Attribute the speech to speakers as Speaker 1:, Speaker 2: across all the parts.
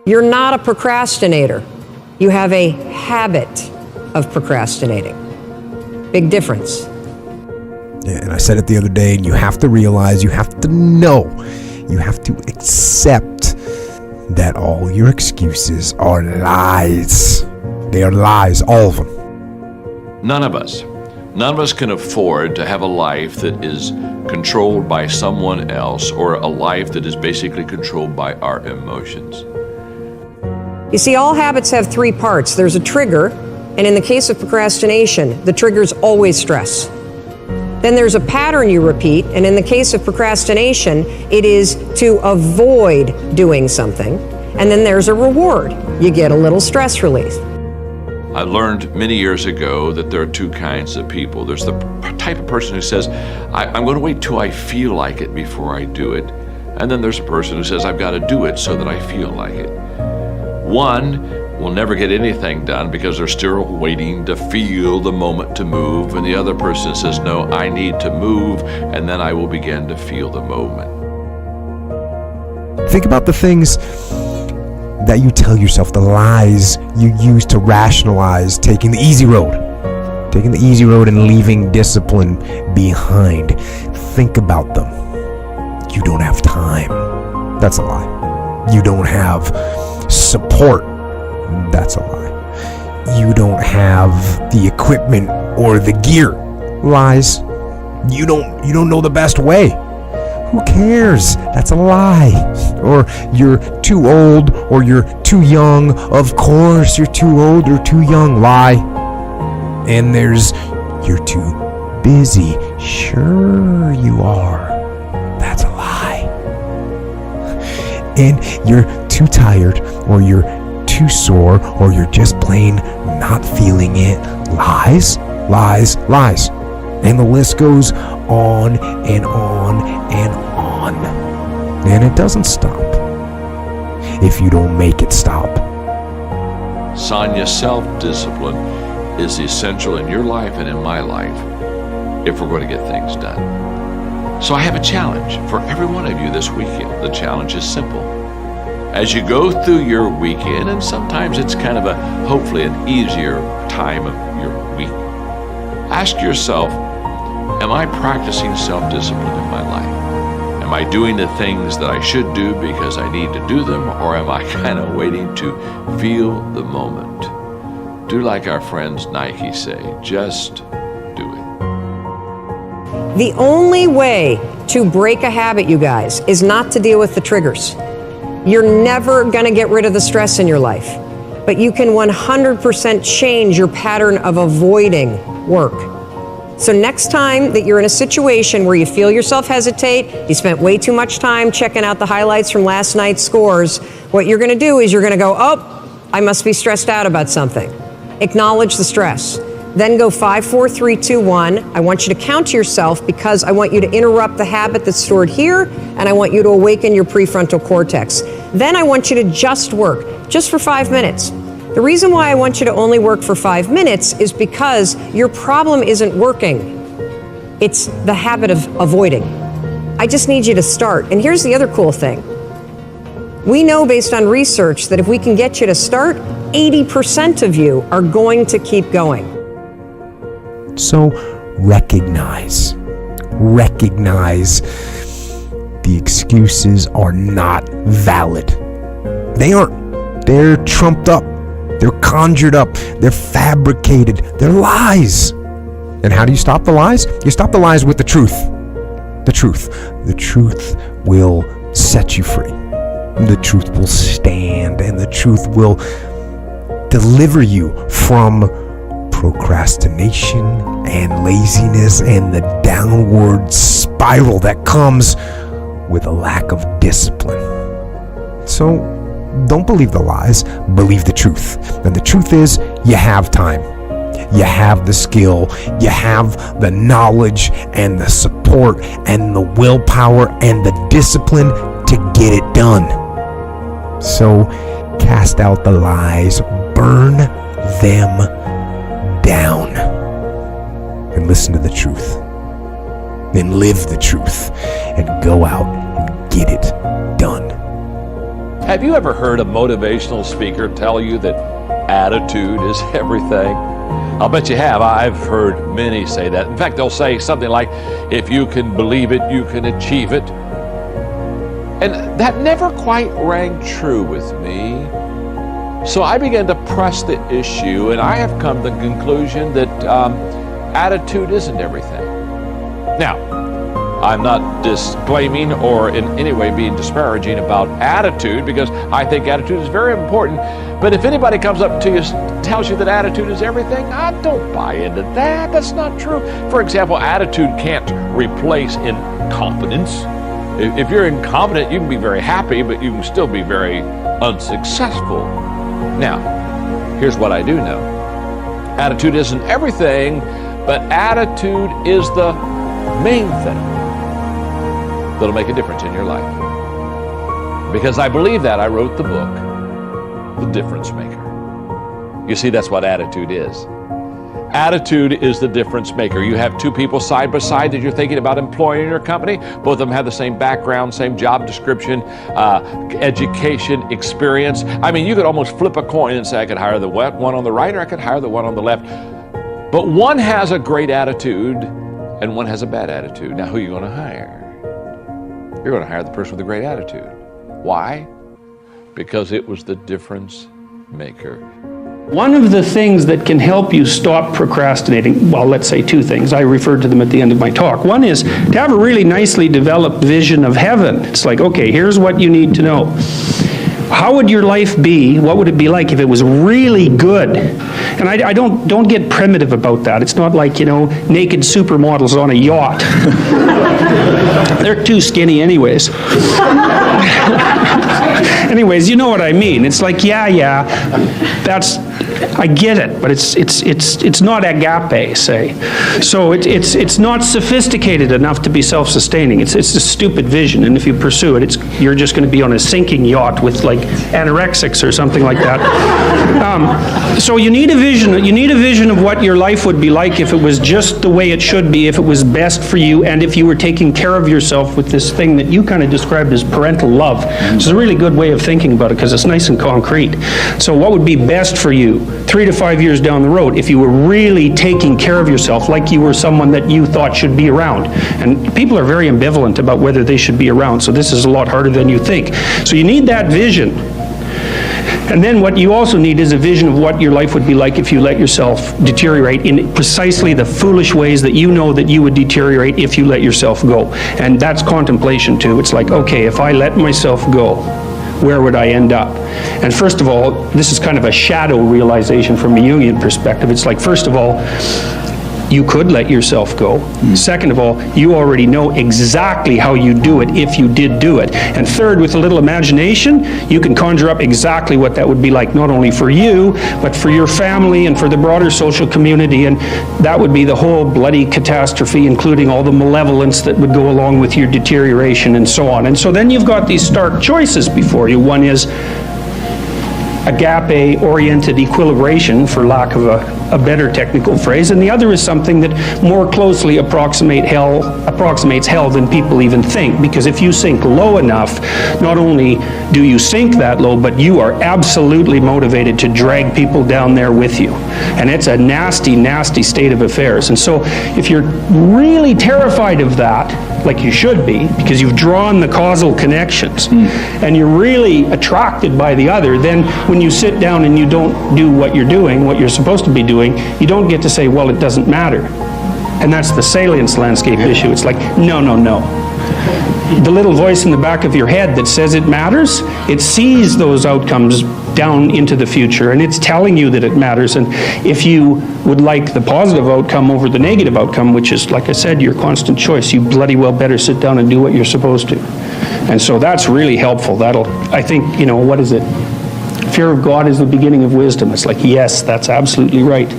Speaker 1: You're not a procrastinator. You have a habit of procrastinating. Big difference.
Speaker 2: Yeah, and I said it the other day, and you have to realize, you have to know, you have to accept that all your excuses are lies. They are lies, all of them.
Speaker 3: None of us can afford to have a life that is controlled by someone else, or a life that is basically controlled by our emotions.
Speaker 1: You see, all habits have three parts. There's a trigger, and in the case of procrastination, the trigger is always stress. Then there's a pattern you repeat, and in the case of procrastination, it is to avoid doing something. And then there's a reward. You get a little stress relief.
Speaker 3: I learned many years ago that there are two kinds of people. There's the type of person who says, I'm going to wait till I feel like it before I do it. And then there's a person who says, I've got to do it so that I feel like it. One will never get anything done because they're still waiting to feel the moment to move. And the other person says, no, I need to move, and then I will begin to feel the moment.
Speaker 2: Think about the things that you tell yourself, the lies you use to rationalize taking the easy road. Taking the easy road and leaving discipline behind. Think about them. You don't have time. That's a lie. You don't have support. That's a lie. You don't have the equipment or the gear. Lies. You don't know the best way. Who cares? That's a lie. Or you're too old, or you're too young. Of course you're too old or too young. Lie. And there's you're too busy. Sure you are. That's a lie. And you're too tired, or you're too sore, or you're just plain not feeling it. Lies, lies, lies. And the list goes on and on and on. And it doesn't stop if you don't make it stop.
Speaker 3: Sonia, self-discipline is essential in your life and in my life if we're going to get things done. So I have a challenge for every one of you this weekend. The challenge is simple. As you go through your weekend, and sometimes it's kind of hopefully an easier time of your week, ask yourself, am I practicing self-discipline in my life? Am I doing the things that I should do because I need to do them, or am I kind of waiting to feel the moment? Do like our friends Nike say, just do it.
Speaker 1: The only way to break a habit, you guys, is not to deal with the triggers. You're never going to get rid of the stress in your life, but you can 100% change your pattern of avoiding work. So next time that you're in a situation where you feel yourself hesitate, you spent way too much time checking out the highlights from last night's scores, what you're going to do is you're going to go, oh, I must be stressed out about something. Acknowledge the stress. Then go 5, 4, 3, 2, 1. I want you to count to yourself because I want you to interrupt the habit that's stored here, and I want you to awaken your prefrontal cortex. Then I want you to just work, just for 5 minutes. The reason why I want you to only work for 5 minutes is because your problem isn't working. It's the habit of avoiding. I just need you to start. And here's the other cool thing. We know based on research that if we can get you to start, 80% of you are going to keep going.
Speaker 2: So recognize the excuses are not valid. They aren't. They're trumped up. They're conjured up. They're fabricated. They're lies. And how do you stop the lies? You stop the lies with the truth. The truth. The truth will set you free. The truth will stand, and the truth will deliver you from procrastination and laziness and the downward spiral that comes with a lack of discipline. So don't believe the lies, believe the truth. And the truth is, you have time. You have the skill, you have the knowledge and the support and the willpower and the discipline to get it done. So cast out the lies, burn them down, and listen to the truth. Then live the truth and go out and get it done.
Speaker 3: Have you ever heard a motivational speaker tell you that attitude is everything? I'll bet you have. I've heard many say that. In fact, they'll say something like, if you can believe it, you can achieve it. And that never quite rang true with me. So I began to press the issue, and I have come to the conclusion that attitude isn't everything. Now, I'm not disclaiming or in any way being disparaging about attitude, because I think attitude is very important. But if anybody comes up to you and tells you that attitude is everything, I don't buy into that. That's not true. For example, attitude can't replace incompetence. If you're incompetent, you can be very happy, but you can still be very unsuccessful. Now, here's what I do know. Attitude isn't everything, but attitude is the main thing that'll make a difference in your life. Because I believe that, I wrote the book, The Difference Maker. You see, that's what attitude is. Attitude is the difference maker. You have two people side by side that you're thinking about employing in your company. Both of them have the same background, same job description, education, experience. I mean, you could almost flip a coin and say, I could hire the one on the right, or I could hire the one on the left. But one has a great attitude and one has a bad attitude. Now, who are you going to hire? You're going to hire the person with a great attitude. Why? Because it was the difference maker.
Speaker 4: One of the things that can help you stop procrastinating, well, let's say two things. I referred to them at the end of my talk. One is to have a really nicely developed vision of heaven. It's like, okay, here's what you need to know. How would your life be? What would it be like if it was really good? And I don't get primitive about that. It's not like, naked supermodels on a yacht. They're too skinny anyways. Anyways, you know what I mean. It's like, yeah, I get it, but it's not agape, say. So it's not sophisticated enough to be self-sustaining. It's a stupid vision, and if you pursue it, you're just going to be on a sinking yacht with like anorexics or something like that. So you need a vision. You need a vision of what your life would be like if it was just the way it should be, if it was best for you, and if you were taking care of yourself with this thing that you kind of described as parental love. Which is a really good way of thinking about it because it's nice and concrete. So what would be best for you 3 to 5 years down the road if you were really taking care of yourself like you were someone that you thought should be around? And people are very ambivalent about whether they should be around, so this is a lot harder than you think. So you need that vision. And then what you also need is a vision of what your life would be like if you let yourself deteriorate in precisely the foolish ways that you know that you would deteriorate if you let yourself go. And that's contemplation too. It's like, okay, if I let myself go, where would I end up? And first of all, this is kind of a shadow realization from a Jungian perspective. It's like, first of all, you could let yourself go. Second of all, you already know exactly how you do it if you did do it. And third, with a little imagination, you can conjure up exactly what that would be like, not only for you, but for your family and for the broader social community. And that would be the whole bloody catastrophe, including all the malevolence that would go along with your deterioration and so on. And so then you've got these stark choices before you. One is agape-oriented equilibration, for lack of a better technical phrase, and the other is something that more closely approximates hell than people even think, because if you sink low enough, not only do you sink that low, but you are absolutely motivated to drag people down there with you. And it's a nasty, nasty state of affairs. And so if you're really terrified of that, like you should be, because you've drawn the causal connections, and you're really attracted by the other, then when you sit down and you don't do what you're doing, what you're supposed to be doing, you don't get to say, well, it doesn't matter. And that's the salience landscape issue. It's like, no. The little voice in the back of your head that says it matters, it sees those outcomes down into the future, and it's telling you that it matters. And if you would like the positive outcome over the negative outcome, which is, like I said, your constant choice, you bloody well better sit down and do what you're supposed to. And so that's really helpful. That'll, I think, what is it? Fear of God is the beginning of wisdom. It's like, yes, that's absolutely right.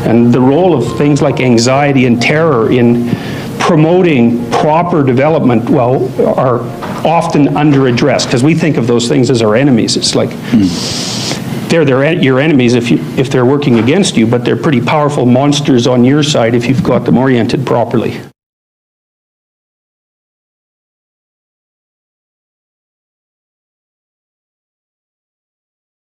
Speaker 4: And the role of things like anxiety and terror in promoting proper development, well, are often under-addressed, because we think of those things as our enemies. It's like, they're your enemies if they're working against you, but they're pretty powerful monsters on your side if you've got them oriented properly.